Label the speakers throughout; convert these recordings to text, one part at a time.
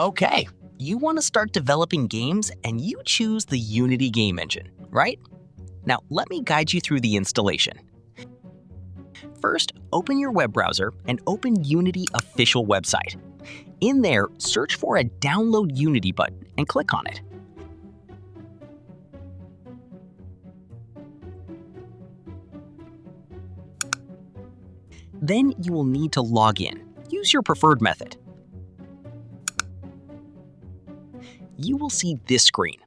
Speaker 1: Okay, you want to start developing games and you choose the Unity game engine, right? Now, let me guide you through the installation. First, open your web browser and open Unity official website. In there, search for a Download Unity button and click on it. Then you will need to log in. Use your preferred method. You will see this screen.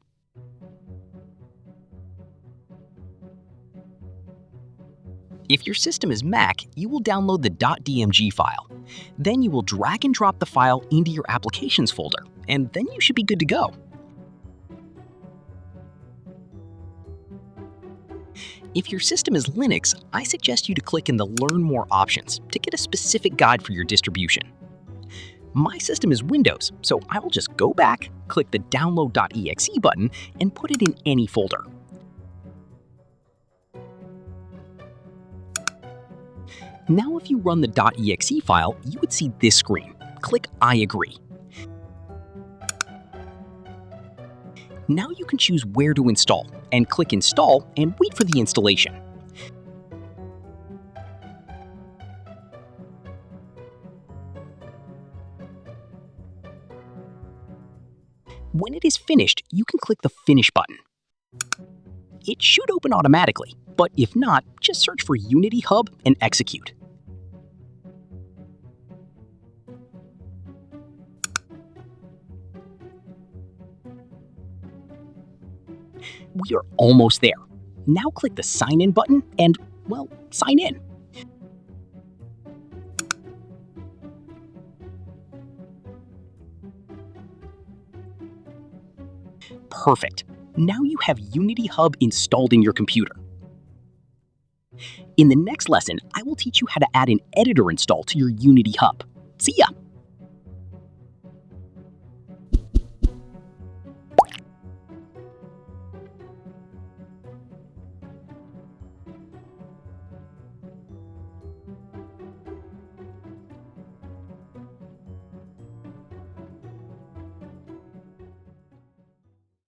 Speaker 1: If your system is Mac, you will download the .dmg file. Then you will drag and drop the file into your Applications folder, and then you should be good to go. If your system is Linux, I suggest you to click in the Learn More options to get a specific guide for your distribution. My system is Windows, so I will just go back, click the Download.exe button, and put it in any folder. Now if you run the .exe file, you would see this screen. Click I agree. Now you can choose where to install, and click Install and wait for the installation. When it is finished, you can click the Finish button. It should open automatically, but if not, just search for Unity Hub and execute. We are almost there. Now click the Sign In button and, well, sign in. Perfect. Now you have Unity Hub installed in your computer. In the next lesson, I will teach you how to add an editor install to your Unity Hub. See ya!